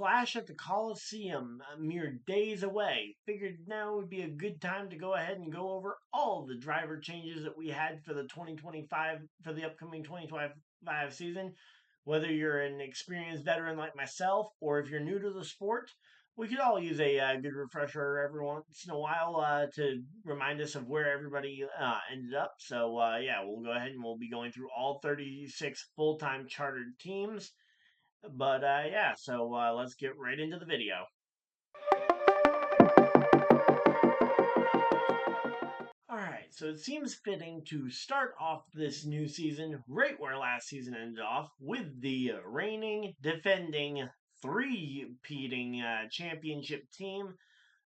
Clash at the Coliseum, a mere days away. Figured now would be a good time to go ahead and go over all the driver changes that we had for the 2025 for the upcoming 2025 season. Whether you're an experienced veteran like myself or if you're new to the sport, we could all use a good refresher every once in a while to remind us of where everybody ended up. So, yeah, we'll go ahead and we'll be going through all 36 full time chartered teams. But yeah, so let's get right into the video. Alright, so it seems fitting to start off this new season right where last season ended off with the reigning, defending, three-peating championship team,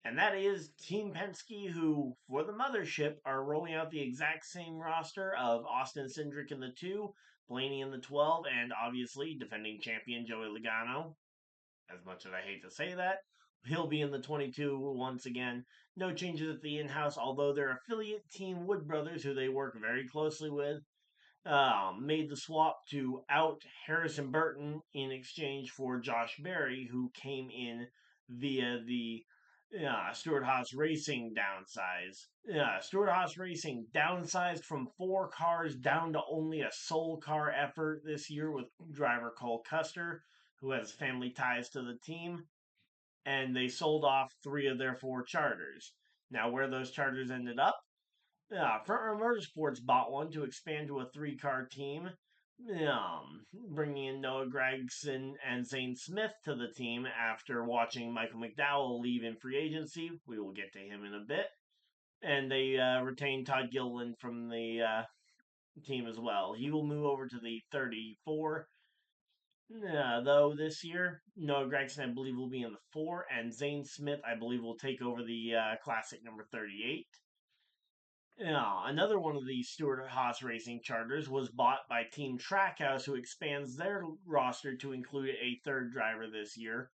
and that is Team Penske, who, for the mothership, are rolling out the exact same roster of Austin Cindric in the 2, Blaney in the 12, and obviously defending champion Joey Logano. As much as I hate to say that, he'll be in the 22 once again. No changes at the in-house, although their affiliate team Wood Brothers, who they work very closely with, made the swap to out Harrison Burton in exchange for Josh Berry, who came in via the Stewart-Haas Racing downsize. Stewart-Haas Racing downsized from 4 cars down to only a sole car effort this year with driver Cole Custer, who has family ties to the team, and they sold off 3 of their 4 charters. Now, where those charters ended up? Front Row Motorsports bought one to expand to a 3-car team, bringing in Noah Gragson and Zane Smith to the team after watching Michael McDowell leave in free agency. We will get to him in a bit. And they retained Todd Gilliland from the team as well. He will move over to the 34. Though this year, Noah Gragson, I believe, will be in the 4, and Zane Smith, I believe, will take over the classic number 38. Another one of the Stewart-Haas Racing charters was bought by Team Trackhouse, who expands their roster to include a 3rd driver this year.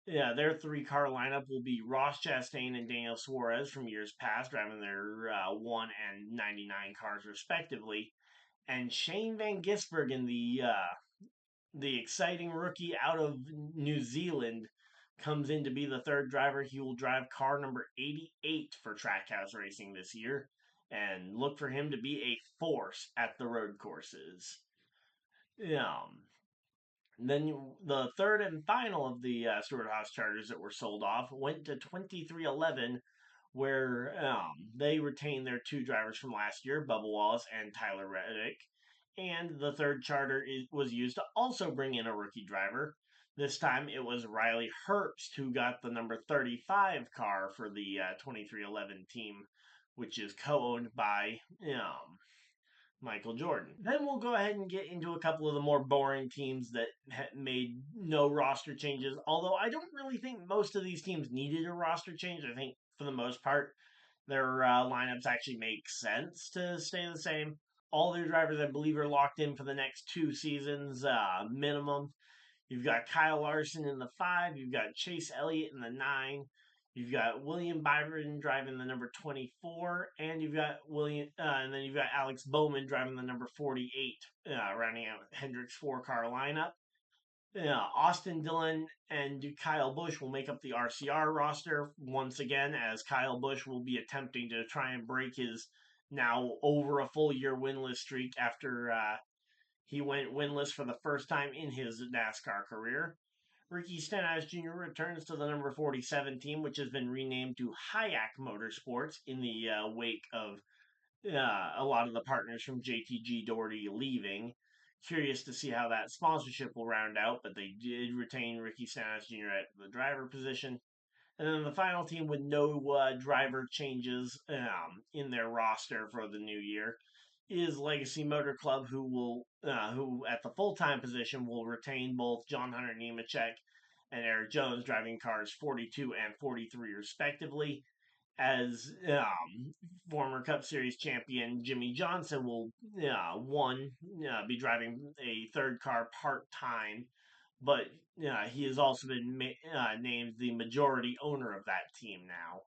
Their 3-car lineup will be Ross Chastain and Daniel Suarez from years past, driving their 1 and 99 cars respectively, and Shane Van Gisbergen, the exciting rookie out of New Zealand, comes in to be the 3rd driver. He will drive car number 88 for Trackhouse Racing this year, and look for him to be a force at the road courses. Then the 3rd and final of the Stewart-Haas charters that were sold off went to 2311, where they retained their 2 drivers from last year, Bubba Wallace and Tyler Reddick. And the 3rd charter was used to also bring in a rookie driver. This time it was Riley Herbst who got the number 35 car for the 2311 team, which is co-owned by Michael Jordan. Then we'll go ahead and get into a couple of the more boring teams that made no roster changes, although I don't really think most of these teams needed a roster change. I think for the most part, their lineups actually make sense to stay the same. All their drivers, I believe, are locked in for the next 2 seasons minimum. You've got Kyle Larson in the 5. You've got Chase Elliott in the 9. You've got William Byron driving the number 24, and you've got and then you've got Alex Bowman driving the number 48, rounding out Hendrick's 4-car lineup. Austin Dillon and Kyle Busch will make up the RCR roster once again, as Kyle Busch will be attempting to try and break his now over a full year winless streak after he went winless for the first time in his NASCAR career. Ricky Stenhouse Jr. returns to the number 47 team, which has been renamed to Hayek Motorsports in the wake of a lot of the partners from JTG Doherty leaving. Curious to see how that sponsorship will round out, but they did retain Ricky Stenhouse Jr. at the driver position. And then the final team with no driver changes in their roster for the new year is Legacy Motor Club, who at the full-time position will retain both John Hunter Nemechek and Eric Jones driving cars 42 and 43 respectively, as former Cup Series champion Jimmy Johnson will be driving a 3rd car part-time, but he has also been named the majority owner of that team now.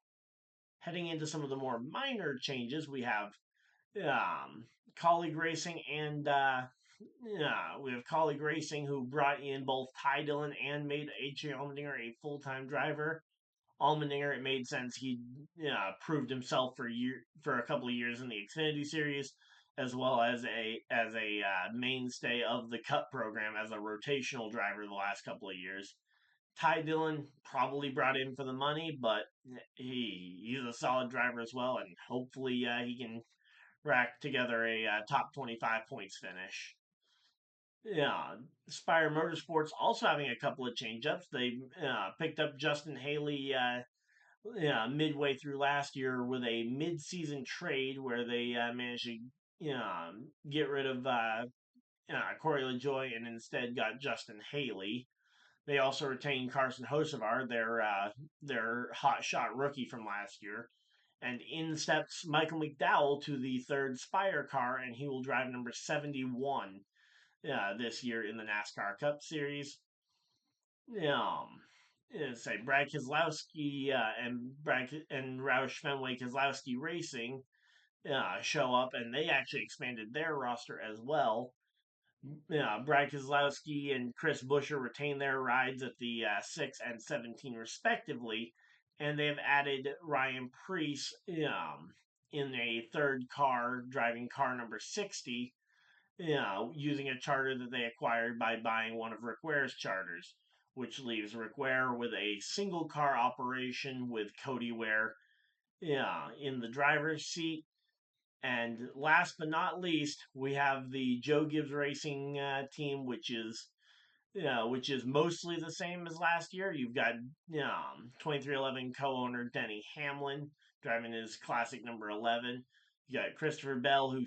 Heading into some of the more minor changes, we have Colleague Racing and we have Colleague Racing, who brought in both Ty Dillon and made H.J. Allmendinger a full-time driver. Allmendinger, it made sense. He proved himself for a couple of years in the Xfinity Series, as well as a mainstay of the Cup program as a rotational driver the last couple of years. Ty Dillon probably brought in for the money, but he's a solid driver as well, and hopefully he can rack together a top 25 points finish. Yeah, Spire Motorsports also having a couple of change-ups. They picked up Justin Haley midway through last year with a mid-season trade where they managed to get rid of Corey LaJoie and instead got Justin Haley. They also retained Carson Hocevar, their hot shot rookie from last year. And in steps Michael McDowell to the third Spire car, and he will drive number 71 this year in the NASCAR Cup Series. Say Brad Keselowski and Roush Fenway Keselowski Racing show up, and they actually expanded their roster as well. Brad Keselowski and Chris Buescher retain their rides at the 6 and 17 respectively, and they have added Ryan Preece in a third car, driving car number 60, using a charter that they acquired by buying one of Rick Ware's charters, which leaves Rick Ware with a single car operation with Cody Ware in the driver's seat. And last but not least, we have the Joe Gibbs Racing team, which is mostly the same as last year. You've got 2311 co-owner Denny Hamlin driving his classic number 11. You got Christopher Bell, who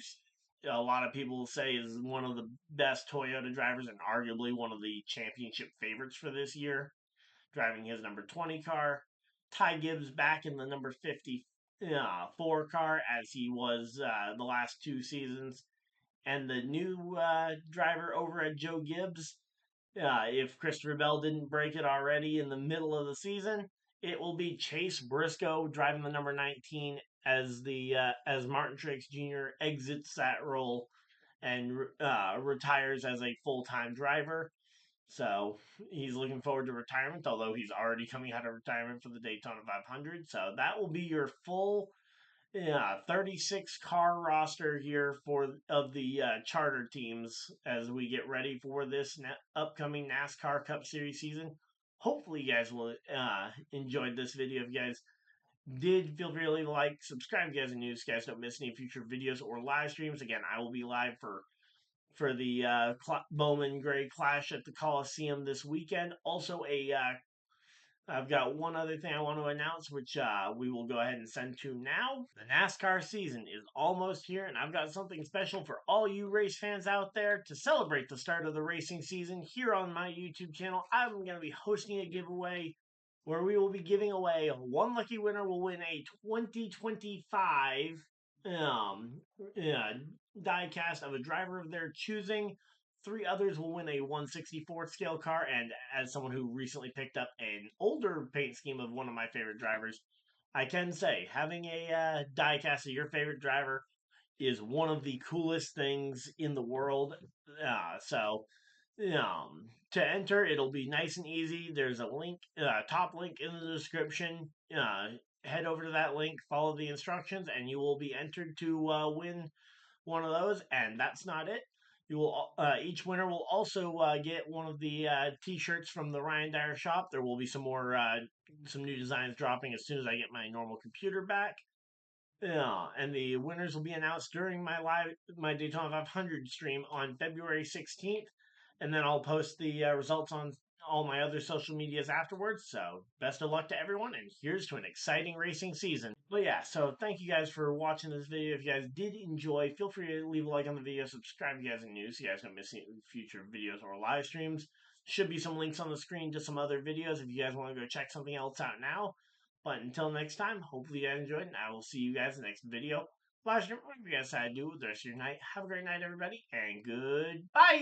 a lot of people say is one of the best Toyota drivers and arguably one of the championship favorites for this year, driving his number 20 car. Ty Gibbs back in the number 54 car as he was the last two seasons. And the new driver over at Joe Gibbs, if Christopher Bell didn't break it already in the middle of the season, it will be Chase Briscoe driving the number 19 as Martin Truex Jr. exits that role and retires as a full-time driver. So he's looking forward to retirement, although he's already coming out of retirement for the Daytona 500. So that will be your full 36 car roster here of the charter teams as we get ready for this upcoming NASCAR Cup Series season. Hopefully you guys will enjoyed this video. If you guys did, feel free to leave a like, subscribe if you guys are new, so you guys don't miss any future videos or live streams. Again, I will be live for the Bowman Gray Clash at the Coliseum this weekend. Also, I've got one other thing I want to announce, which we will go ahead and send to now. The NASCAR season is almost here, and I've got something special for all you race fans out there to celebrate the start of the racing season here on my YouTube channel. I'm going to be hosting a giveaway where we will be giving away one lucky winner will win a 2025 diecast of a driver of their choosing. 3 others will win a 1/64 scale car, and as someone who recently picked up an older paint scheme of one of my favorite drivers, I can say having a diecast of your favorite driver is one of the coolest things in the world. So to enter, it'll be nice and easy. There's a link, top link in the description. Head over to that link, follow the instructions, and you will be entered to win one of those. And that's not it. You will each winner will also get one of the T-shirts from the Ryan Dyer shop. There will be some more some new designs dropping as soon as I get my normal computer back. And the winners will be announced during my Daytona 500 stream on February 16th, and then I'll post the results on all my other social medias afterwards. So best of luck to everyone, and here's to an exciting racing season. But yeah, so thank you guys for watching this video. If you guys did enjoy, feel free to leave a like on the video, subscribe if you guys are new so you guys don't miss any future videos or live streams. Should be some links on the screen to some other videos if you guys want to go check something else out now. But until next time, hopefully you guys enjoyed, and I will see you guys in the next video. Live stream, whatever you guys decide to do with the rest of your night. Have a great night, everybody, and goodbye!